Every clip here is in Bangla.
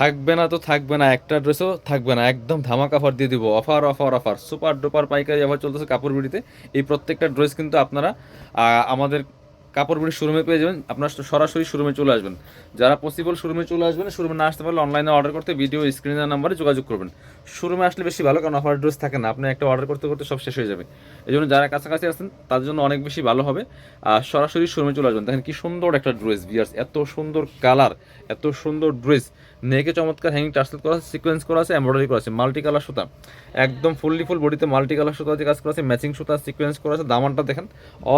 থাকবে না তো থাকবে না, একটা ড্রেসও থাকবে না, একদম ধামাকা অফার দিয়ে দিব। Offer offer offer, super duper পাইকারি অফার চলতেছে কাপড় বিড়িতে। এই প্রত্যেকটা ড্রেস কিন্তু আপনারা আমাদের কাপড় বিড়ির শোরুমে পেয়ে যাবেন। আপনার সরাসরি শোরুমে চলে আসবেন। যারা পসিবল শোরুমে চলে আসবেন, শোরুমে না আসতে পারলে অনলাইনে অর্ডার করতে ভিডিও স্ক্রিনের নাম্বারে যোগাযোগ করবেন। শোরুমে আসলে বেশি ভালো, কারণ অফার ড্রেস থাকে না, আপনি একটা অর্ডার করতে করতে সব শেষ হয়ে যাবে। এই জন্য যারা কাছাকাছি আছেন তাদের জন্য অনেক বেশি ভালো হবে। সরাসরি শোরুমে চলে আসবেন। দেখেন কি সুন্দর একটা ড্রেস ভিয়ার্স, এত সুন্দর কালার, এত সুন্দর ড্রেস। নেকে চমৎকার হ্যাঙ্গিং টার্সেল করা আছে, সিকোয়েন্স করা আছে, এমব্রয়ডারি করা আছে, মাল্টি কালার সুতা, একদম ফুললি ফুল বডিতে মাল্টি কালার সুতা দিয়ে কাজ করা আছে, ম্যাচিং সুতা সিকোয়েন্স করা আছে। দামানটা দেখেন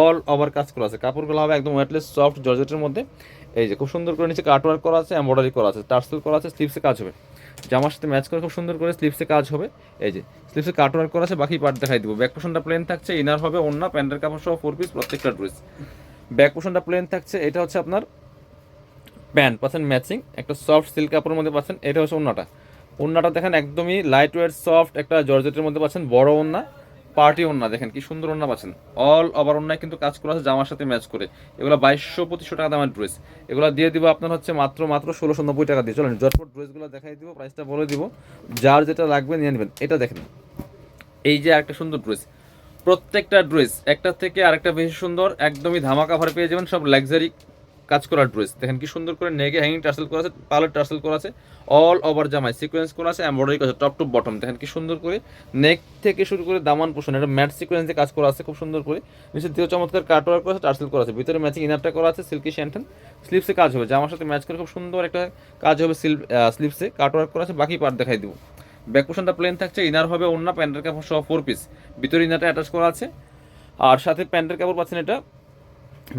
অল ওভার কাজ করা আছে। কাপড়গুলো হবে একদম ওয়েটলেস সফট জর্জেটের মধ্যে। এই যে খুব সুন্দর করে নিচে কাটওয়ার্ক করা আছে, এমব্রয়ডারি করা আছে, টার্সেল করা আছে, স্লিভসে কাজ হবে। জামার সাথে ম্যাচ করে খুব সুন্দর করে স্লিভসে কাজ হবে। এই যে স্লিভসে কাটওয়ার্ক করা আছে, বাকি পার্ট দেখাই দিব। ব্যাক পোর্শনটা প্লেন থাকছে, ইনার হবে ওন্না, প্যান্টের কাপড় সহ 4 পিস প্রত্যেকটা ড্রেস। ব্যাক পোর্শনটা প্লেন থাকছে, এটা হচ্ছে আপনার প্যান্ট পাচ্ছেন ম্যাচিং, একটা সফট সিল্ক কাপড়ের মধ্যে পাচ্ছেন। এটা হচ্ছে ওন্নাটা। ওন্নাটা দেখেন একদমই লাইট ওয়েট সফট একটা জর্জেটের মধ্যে পাচ্ছেন, বড় ওন্না, পার্টি ওন্না। দেখেন কি সুন্দর ওন্না পাচ্ছেন, অল ওভার ওন্নায় কিন্তু কাজ করা আছে জামার সাথে ম্যাচ করে। এগুলো 2200-2500 টাকা দামের ড্রেস। এগুলো দিয়ে দিব আপনার হচ্ছে মাত্র 1690 টাকা দিয়ে। চলেন জটপট ড্রেসগুলো দেখাই দিব, প্রাইসটা বলে দিব, যার যেটা লাগবে নিয়ে নেবেন। এটা দেখেন, এই যে একটা সুন্দর ড্রেস, প্রত্যেকটা ড্রেস একটা থেকে আরেকটা বেশি সুন্দর, একদমই ধামাকা অফারে পেয়ে যাবেন। সব লাক্সারি কাজ করা ড্রেস। দেখেন কি সুন্দর করে নেকে হ্যাঙ্গিং টার্সেল করা আছে, পার্লার টার্সেল করা আছে, অল ওভার জামায় সিকোয়েন্স করা আছে, এমব্রয়ডারি করা আছে টপ টু বটম। দেখেন কি সুন্দর করে নেক থেকে শুরু করে দামান পোষণ, এটা ম্যাট সিকোয়েন্সে কাজ করা আছে খুব সুন্দর করে। নিচের দিকে চমৎকার কাটওয়ার্ক করা আছে, টার্সেল করা আছে, ভিতরে ম্যাচিং ইনারটা করা আছে, সিল্কি শ্যান্টেন। স্লিভসে কাজ হবে, জামার সাথে ম্যাচ করে খুব সুন্দর একটা কাজ হবে। স্লিভসে কাটওয়ার্ক করা আছে, বাকি পার্ট দেখাই দিব। ব্যাক পোর্শনটা প্লেন থাকছে, ইনার হবে ওন্না, প্যান্টের কাপড় সহ 4 পিস, ভিতরে ইনারটা অ্যাটাচ করা আছে। আর সাথে প্যান্টের কাপড় পাচ্ছেন, এটা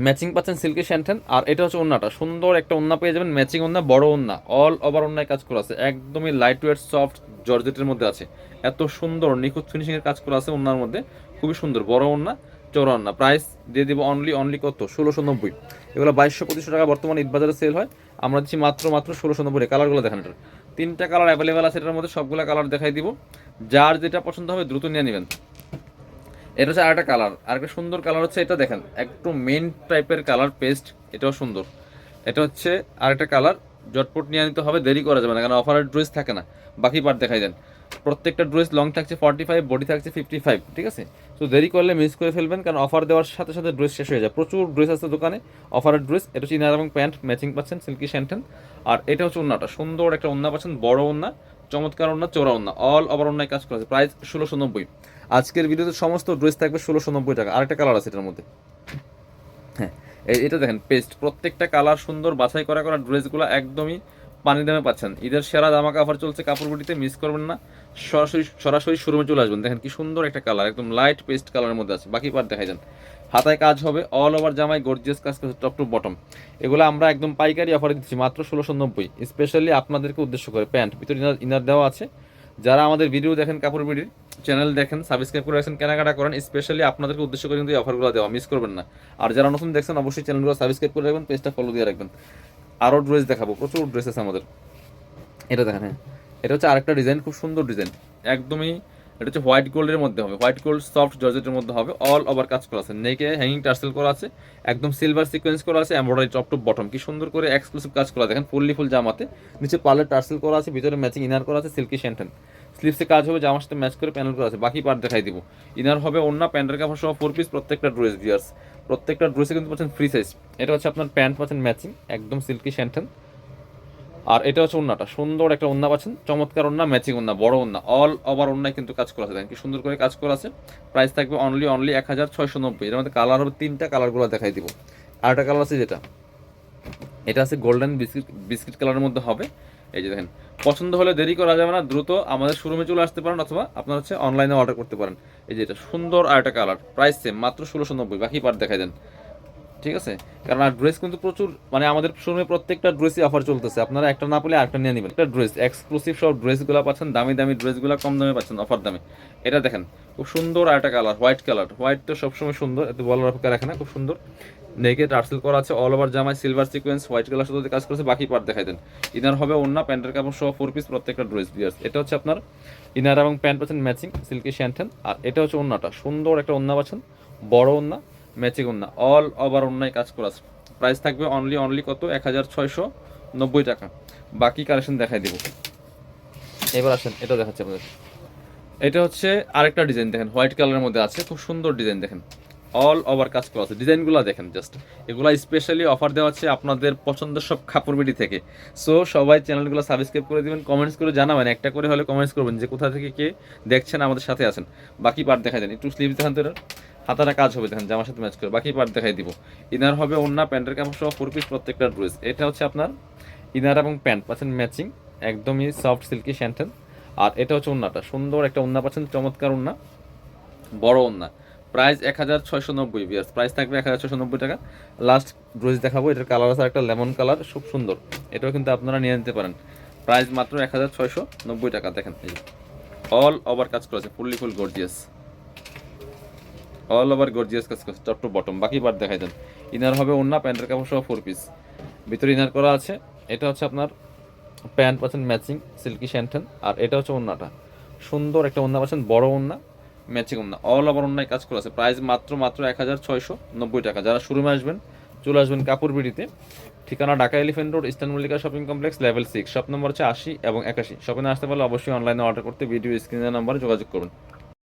ম্যাচিং পাচ্ছেন সিল্কি শ্যান্টেন। আর এটা হচ্ছে ওন্নাটা, সুন্দর একটা ওন্না পেয়ে যাবেন, ম্যাচিং ওন্না, বড় ওন্না, অল ওভার ওন্নায় কাজ করা আছে, একদমই লাইট ওয়েট সফট জর্জেটের মধ্যে আছে। এত সুন্দর নিখুঁত ফিনিশিংয়ের কাজ করা আছে ওন্নার মধ্যে, খুবই সুন্দর বড় ওন্না, চৌড়া ওন্না। প্রাইস দিয়ে দিব অনলি অনলি কত, 1690। এগুলো 2200-2500 টাকা বর্তমানে ঈদ বাজারে সেল হয়, আমরা দিচ্ছি মাত্র মাত্র 1690। কালারগুলো দেখেন, এটার 3টা কালার অ্যাভেলেবেল আছে, এটার মধ্যে সবগুলো কালার দেখাই দিব, যার যেটা পছন্দ হবে দ্রুত নিয়ে নেবেন। এটা হচ্ছে আরেকটা কালার, আরেকটা সুন্দর কালার হচ্ছে এটা দেখেন, একটু মেন টাইপের কালার পেস্ট, এটাও সুন্দর। এটা হচ্ছে আরেকটা কালার, জটপট নিয়ে নিতে হবে, দেরি করা যাবে না, কারণ অফারের ড্রেস থাকে না। বাকি পার্ট দেখাই দেন। প্রত্যেকটা ড্রেস লং থাকছে 45, বডি থাকছে 55, ঠিক আছে? তো দেরি করলে মিস করে ফেলবেন, কারণ অফার দেওয়ার সাথে সাথে ড্রেস শেষ হয়ে যায়। প্রচুর ড্রেস আছে দোকানে অফারের ড্রেস। এটা হচ্ছে ইনার এবং প্যান্ট ম্যাচিং পাচ্ছেন, সিল্কি শ্যান্টেন। আর এটা হচ্ছে ওন্নাটা, সুন্দর একটা ওন্না পাচ্ছেন, বড় ওন্না, চমৎকার ওন্না, চোরা ওন্না, অল ওভার ওন্নায় কাজ করা আছে। প্রাইস 1690। আজকের ভিডিওতে সমস্ত ড্রেস থাকবে 1690 টাকা। আরেকটা কালার আছে এটার মধ্যে, হ্যাঁ, এটা দেখেন পেস্ট, প্রত্যেকটা কালার সুন্দর, বাছাই করা করা ড্রেসগুলো একদমই পানি দামে পাচ্ছেন। ঈদের সেরা ধামাকা অফার চলছে কাপড় বুটিতে, মিস করবেন না। সরাসরি সরাসরি শোরুমে চলে আসবেন। দেখেন কি সুন্দর একটা কালার, একদম লাইট পেস্ট কালারের মধ্যে আছে। বাকি পার্ট দেখাই যান। হাতায় কাজ হবে, অল ওভার জামায় গর্জিয়াস কাজ করছে টপ টু বটম। এগুলো আমরা একদম পাইকারি অফারে দিচ্ছি মাত্র 1690, স্পেশালি আপনাদেরকে উদ্দেশ্য করে। প্যান্ট ভিতরে ইনার ইনার দেওয়া আছে। যারা আমাদের ভিডিও দেখেন, কাপড় বিডির চ্যানেল দেখেন, সাবস্ক্রাইব করে রাখেন, কেনাকাটা করেন, স্পেশালি আপনাদেরকে উদ্দেশ্য করে কিন্তু এই অফারগুলো দেওয়া, মিস করবেন না। আর যারা নতুন দেখছেন অবশ্যই চ্যানেলগুলো সাবস্ক্রাইব করে রাখবেন, পেজটা ফলো দিয়ে রাখবেন। আরও ড্রেস দেখাবো, প্রচুর ড্রেস আছে আমাদের। এটা দেখেন, হ্যাঁ, এটা হচ্ছে আরেকটা ডিজাইন, খুব সুন্দর ডিজাইন, একদমই। এটা হচ্ছে হোয়াইট গোল্ডের মধ্যে হবে, হোয়াইট গোল্ড সফট জর্জেটের মধ্যে হবে, অল ওভার কাজ করা আছে, নেকে হ্যাঙ্গিং টার্সেল করা আছে, একদম সিলভার সিকোয়েন্স করা আছে, এমব্রয়ডারি টপ টু বটম, কি সুন্দর করে এক্সক্লুসিভ কাজ করা। দেখেন ফুললি ফুল জামাতে, নিচে পার্লের টার্সেল করা আছে, ভিতরে ম্যাচিং ইনার করা আছে, সিল্কি শ্যান্টেন। স্লিভসে কাজ হবে, জামার সাথে ম্যাচ করে প্যানেল করা আছে। বাকি পার্ট দেখাই দিব। ইনার হবে ওন্না, প্যান্টের কাপড় সহ 4 পিস প্রত্যেকটা ড্রেস ভিয়ার্স। প্রত্যেকটা ড্রেসে কিন্তু পাচ্ছেন ফ্রি সাইজ। এটা হচ্ছে আপনার প্যান্ট পাচ্ছেন ম্যাচিং, একদম সিল্কি শ্যান্টেন। আর এটা হচ্ছে ওন্নাটা, সুন্দর একটা ওন্না পাচ্ছেন, চমৎকার ওন্না, ম্যাচিং ওন্না, বড় ওন্না, অল ওভার ওন্নায় কিন্তু কাজ করা আছে। দেখেন কি সুন্দর করে কাজ করা আছে। প্রাইস থাকবে অনলি অনলি 1690। এর মধ্যে কালার হবে 3টা, কালারগুলো দেখাই দিব। আরেকটা কালার আছে যেটা, এটা আছে গোল্ডেন বিস্কিট বিস্কিট কালারের মধ্যে হবে। এই যে দেখেন, পছন্দ হলে দেরি করা যাবে না, দ্রুত আমাদের শোরুমে চলে আসতে পারেন, অথবা আপনার হচ্ছে অনলাইনে অর্ডার করতে পারেন। এই যে এটা সুন্দর আরেকটা কালার, প্রাইস সেম, মাত্র 1690। বাকি পার্ট দেখাই দেন, ঠিক আছে? কারণ আর ড্রেস কিন্তু প্রচুর, মানে আমাদের শোরুমে প্রত্যেকটা ড্রেসই অফার চলতেছে, আপনারা একটা না পেলে আরেকটা নিয়ে নেবেন। একটা ড্রেস এক্সক্লুসিভ সব ড্রেসগুলো পাচ্ছেন, দামি দামি ড্রেসগুলো কম দামে পাচ্ছেন অফার দামে। এটা দেখেন খুব সুন্দর আরেকটা কালার, হোয়াইট কালার। হোয়াইট তো সবসময় সুন্দর, এত বলার অপেক্ষা রাখে না, খুব সুন্দর। নেকে টার্সেল করা আছে, অল ওভার জামায় সিলভার সিকোয়েন্স, হোয়াইট কালার সাথে কাজ করেছে। বাকি পার্ট দেখাই দেন। ইনার হবে ওন্না, প্যান্টের কাপড় সহ 4 পিস প্রত্যেকটা ড্রেস বিয়ার্স। এটা হচ্ছে আপনার ইনার এবং প্যান্ট পাচ্ছেন ম্যাচিং, সিল্কি শ্যান্টেন। আর এটা হচ্ছে ওন্নাটা, সুন্দর একটা ওন্না পাচ্ছেন, বড় ওন্না, ম্যাচিং ওন্না, অল ওভার ওন্নায় কাজ করা আছে। প্রাইস থাকবে অনলি অনলি কত, 90 টাকা। বাকি কালেকশন দেখাই দেবো। এবার আসেন, এটা দেখাচ্ছি আপনাদের। এটা হচ্ছে আরেকটা ডিজাইন, দেখেন হোয়াইট কালারের মধ্যে আছে, খুব সুন্দর ডিজাইন, দেখেন অল ওভার কাজ করা আছে। ডিজাইনগুলো দেখেন জাস্ট, এগুলো স্পেশালি অফার দেওয়া হচ্ছে আপনাদের পছন্দের সব কাপড় বিডি থেকে। সো সবাই চ্যানেলগুলো সাবস্ক্রাইব করে দিবেন, কমেন্টস করে জানাবেন, একটা করে হলে কমেন্টস করবেন যে কোথা থেকে কে দেখছেন, আমাদের সাথে আছেন। বাকি পার্ট দেখাই দেন, একটু স্লিভ দেখান তো, এটার হাতাটা কাজ হবে দেখেন, জামার সাথে ম্যাচ করে। বাকি পার্ট দেখাই দিব। ইনার হবে ওন্না, প্যান্টের কাপড় সহ 4 পিস প্রত্যেকটা ড্রেস। এটা হচ্ছে আপনার ইনার এবং প্যান্ট পাচ্ছেন ম্যাচিং, একদমই সফট সিল্কি শ্যান্টেন। আর এটা হচ্ছে ওন্নাটা, সুন্দর একটা ওন্না পাচ্ছেন, চমৎকার ওন্না, বড় ওন্না। প্রাইস 1690 বিয়ার্স, প্রাইস থাকবে 1690 টাকা। লাস্ট ড্রেস দেখাবো, এটার কালার আছে একটা লেমন কালার, খুব সুন্দর, এটাও কিন্তু আপনারা নিয়ে নিতে পারেন। প্রাইস মাত্র 1690 টাকা। দেখেন এই অল ওভার কাজ করেছে, ফুল গর্জিয়াস, অল ওভার গর্জিয়াস কাজ করেছে টপ টু বটম। বাকি পার্ট দেখাই দেন। ইনার হবে ওন্না, প্যান্টের কাপড় সহ 4 পিস, ভিতরে ইনার করা আছে। এটা হচ্ছে আপনার প্যান্ট পাচ্ছেন ম্যাচিং সিল্কি শ্যান্টেন, আর এটা হচ্ছে ওন্নাটা, সুন্দর একটা ওন্না পাচ্ছেন, বড় ওন্না, ম্যাচিং ওন্না, অল ওভার ওন্নায় কাজ করা আছে। প্রাইস মাত্র 1690 টাকা। যারা শোরুমে আসবেন, চলে আসবেন কাপড় বিডিতে। ঠিকানা Dhaka elephant road, eastern Mallika shopping complex, level 6, shop number হচ্ছে 80 এবং 81। শপিংয়ে আসতে পারলে অবশ্যই অনলাইনে অর্ডার করতে ভিডিও স্ক্রিনের নাম্বারে যোগাযোগ করুন।